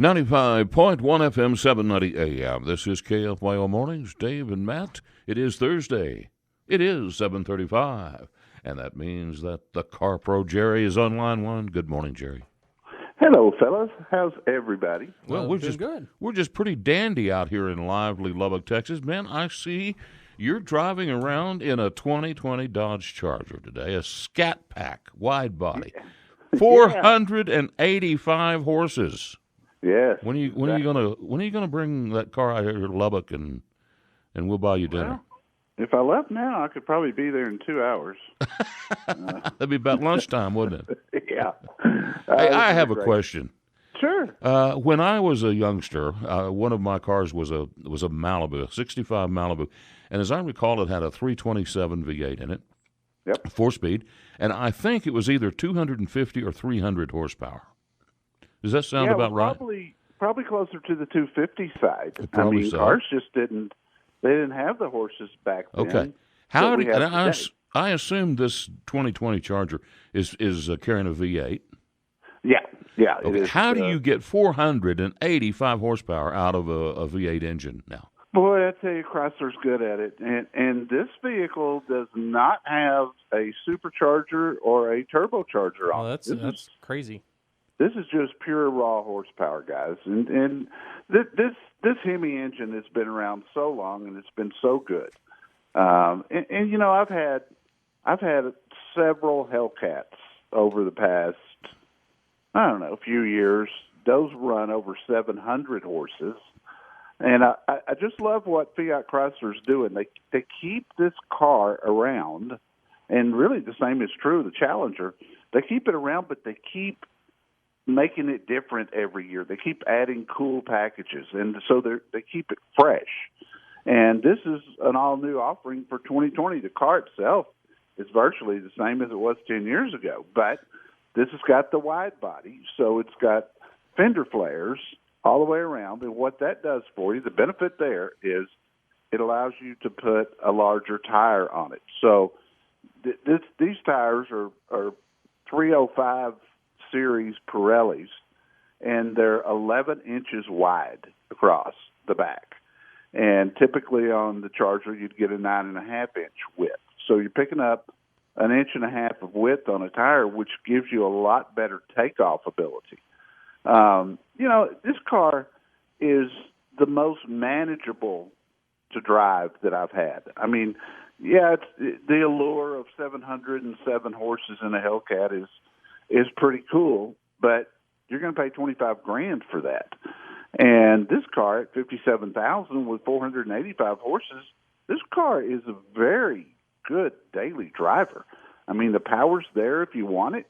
95.1 FM, 790 AM. This is KFYO Mornings, Dave and Matt. It is Thursday. It is 7:35, and that means that the Car Pro Jerry is on line one. Good morning, Jerry. Hello, fellas. How's everybody? Well, we're just pretty dandy out here in lively Lubbock, Texas. Man, I see you're driving around in a 2020 Dodge Charger today, a Scat Pack Widebody, 485 horses. Yes. When are you gonna bring that car out here to Lubbock and we'll buy you dinner? Well, if I left now, I could probably be there in 2 hours. That'd be about lunchtime, wouldn't it? Yeah. Hey, I have a question. Sure. When I was a youngster, one of my cars was a Malibu, a 65 Malibu, and as I recall, it had a 327 V8 in it. Yep. 4-speed, and I think it was either 250 or 300 horsepower. Does that sound about right? Probably closer to the 250 side. Probably so. Cars just didn't have the horses back then. Okay. I assume this 2020 Charger is carrying a V8. Yeah, Okay. it is. How do you get 485 horsepower out of a V8 engine now? Boy, I tell you, Chrysler's good at it. And this vehicle does not have a supercharger or a turbocharger on it. That's crazy. This is just pure raw horsepower, guys. And this Hemi engine has been around so long, and it's been so good. And you know, I've had several Hellcats over the past, I don't know, few years. Those run over 700 horses. And I just love what Fiat Chrysler's doing. They keep this car around, and really the same is true of the Challenger. They keep it around, but they keep making it different every year. They keep adding cool packages, and so they keep it fresh. And this is an all-new offering for 2020. The car itself is virtually the same as it was 10 years ago, but this has got the wide body, so it's got fender flares all the way around. And what that does for you, the benefit there is it allows you to put a larger tire on it. So these tires are 305 series Pirellis, and they're 11 inches wide across the back. And typically on the Charger, you'd get a 9.5-inch width. So you're picking up an 1.5 inches of width on a tire, which gives you a lot better takeoff ability. You know, this car is the most manageable to drive that I've had. I mean, yeah, the allure of 707 horses in a Hellcat is pretty cool, but you're going to pay $25,000 for that. And this car at $57,000 with 485 horses, this car is a very good daily driver. I mean, the power's there if you want it,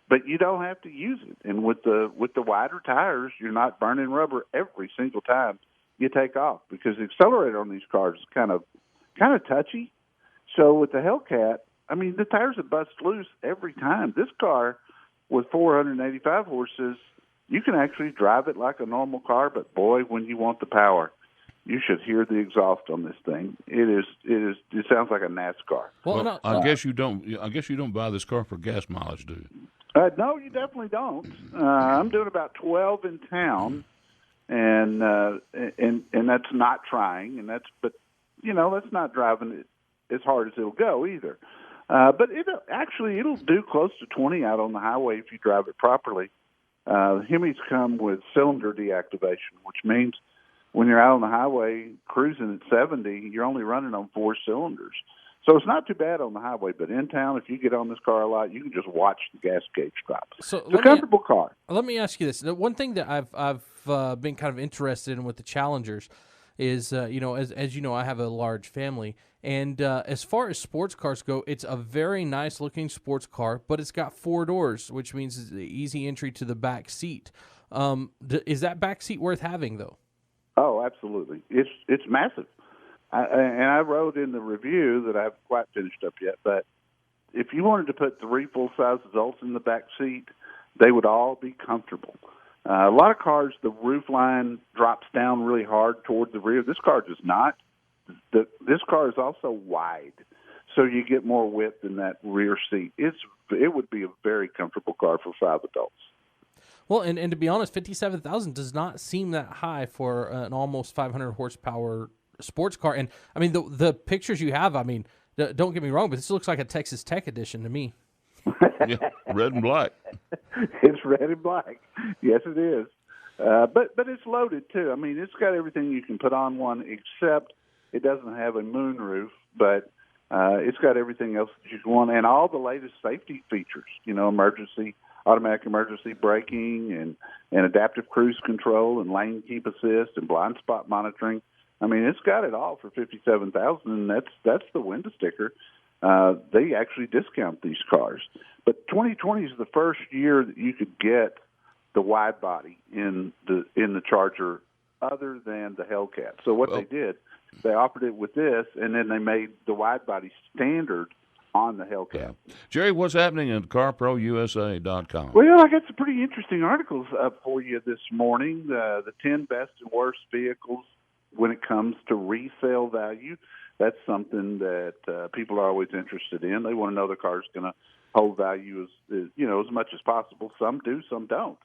but you don't have to use it. And with the wider tires, you're not burning rubber every single time you take off, because the accelerator on these cars is kind of touchy. So with the Hellcat, I mean, the tires would bust loose every time. This car with 485 horses, you can actually drive it like a normal car, but boy, when you want the power, you should hear the exhaust on this thing. It sounds like a NASCAR. Well, I guess you don't buy this car for gas mileage, do you? No, you definitely don't. I'm doing about 12 in town, and that's not trying, but you know, that's not driving it as hard as it'll go either. But it'll do close to 20 out on the highway if you drive it properly. Hemis come with cylinder deactivation, which means when you're out on the highway cruising at 70, you're only running on 4 cylinders. So it's not too bad on the highway, but in town, if you get on this car a lot, you can just watch the gas gauge drop. So it's a comfortable car. Let me ask you this. One thing that I've been kind of interested in with the Challengers is, you know, as you know, I have a large family, and as far as sports cars go, it's a very nice looking sports car, but it's got 4 doors, which means it's an easy entry to the back seat. Is that back seat worth having, though? Oh, absolutely. It's massive. I wrote in the review that I haven't quite finished up yet, but if you wanted to put 3 full-size adults in the back seat, they would all be comfortable. A lot of cars, the roof line drops down really hard toward the rear. This car does not. This car is also wide, so you get more width in that rear seat. It would be a very comfortable car for 5 adults. Well, and to be honest, 57,000 does not seem that high for an almost 500 horsepower sports car. And I mean, the pictures you have, I mean, don't get me wrong, but this looks like a Texas Tech edition to me. Yeah, red and black. It's red and black. Yes, it is. But it's loaded too. I mean, it's got everything you can put on one, except it doesn't have a moonroof. But it's got everything else that you want, and all the latest safety features. You know, automatic emergency braking, and adaptive cruise control, and lane keep assist, and blind spot monitoring. I mean, it's got it all for $57,000, and that's the window sticker. They actually discount these cars, but 2020 is the first year that you could get the wide body in the Charger, other than the Hellcat. So what they did, they offered it with this, and then they made the wide body standard on the Hellcat. Yeah. Jerry, what's happening at CarProUSA.com? Well, I got some pretty interesting articles up for you this morning. The 10 best and worst vehicles when it comes to resale value. That's something that people are always interested in. They want to know the car's going to hold value as much as possible. Some do, some don't.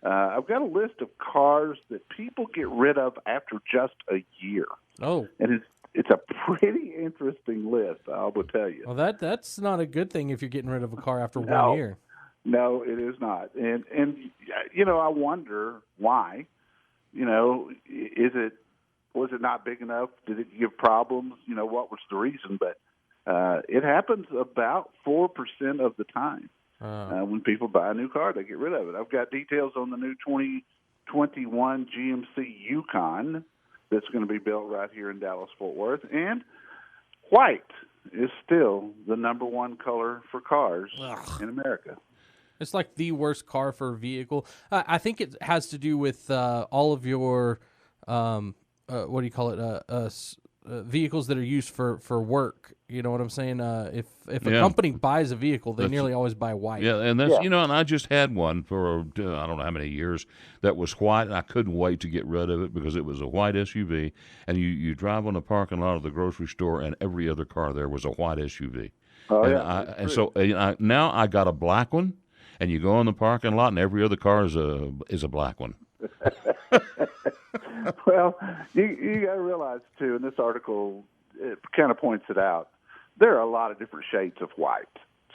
I've got a list of cars that people get rid of after just a year. Oh, and it's a pretty interesting list, I will tell you. Well, that's not a good thing if you're getting rid of a car after 1 year. No, it is not. And I wonder why. Was it not big enough? Did it give problems? What was the reason? But it happens about 4% of the time. When people buy a new car, they get rid of it. I've got details on the new 2021 GMC Yukon that's going to be built right here in Dallas-Fort Worth. And white is still the number one color for cars in America. It's like the worst car for a vehicle. I think it has to do with all of your, what do you call it, vehicles that are used for work. You know what I'm saying? If a company buys a vehicle, they nearly always buy white. Yeah, and that's and I just had one for I don't know how many years that was white, and I couldn't wait to get rid of it because it was a white SUV, and you drive on the parking lot of the grocery store, and every other car there was a white SUV. Now I got a black one, and you go in the parking lot, and every other car is a black one. Well, you got to realize, too, and this article it kind of points it out, there are a lot of different shades of white.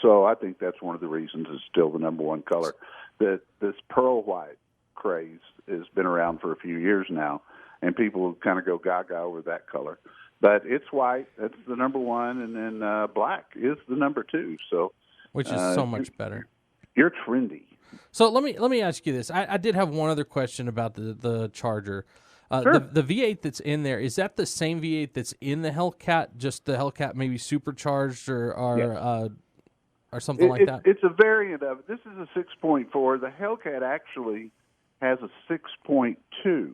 So I think that's one of the reasons it's still the number one color. That this pearl white craze has been around for a few years now, and people kind of go gaga over that color. But it's white. That's the number one, and then black is the number two. So, which is so much better. You're trendy. So let me ask you this. I did have one other question about the Charger. Sure. The V8 that's in there, is that the same V8 that's in the Hellcat, just the Hellcat maybe supercharged or something like that? It's a variant of it. This is a 6.4. The Hellcat actually has a 6.2,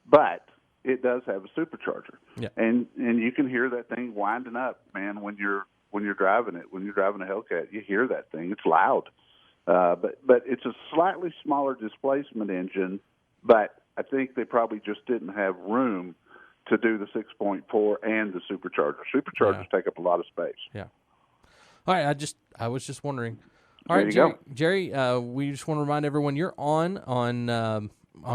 but it does have a supercharger. Yeah. And you can hear that thing winding up, man, when you're driving it. When you're driving a Hellcat, you hear that thing. It's loud. But it's a slightly smaller displacement engine, but I think they probably just didn't have room to do the 6.4 and the supercharger. Superchargers take up a lot of space. Yeah. All right, I was just wondering. All there right, Jerry, we just want to remind everyone you're on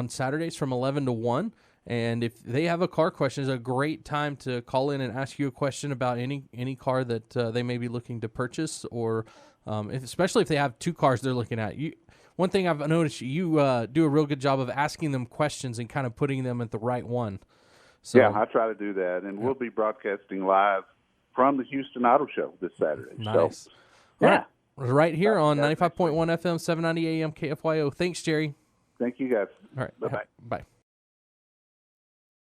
Saturdays from 11 to 1, and if they have a car question, it's a great time to call in and ask you a question about any car that they may be looking to purchase, or especially if they have two cars they're looking at. One thing I've noticed, you do a real good job of asking them questions and kind of putting them at the right one. So, yeah, I try to do that, and we'll be broadcasting live from the Houston Auto Show this Saturday. Nice. So, yeah. Right here on 95.1 FM, 790 AM KFYO. Thanks, Jerry. Thank you, guys. All right. Bye-bye. Bye.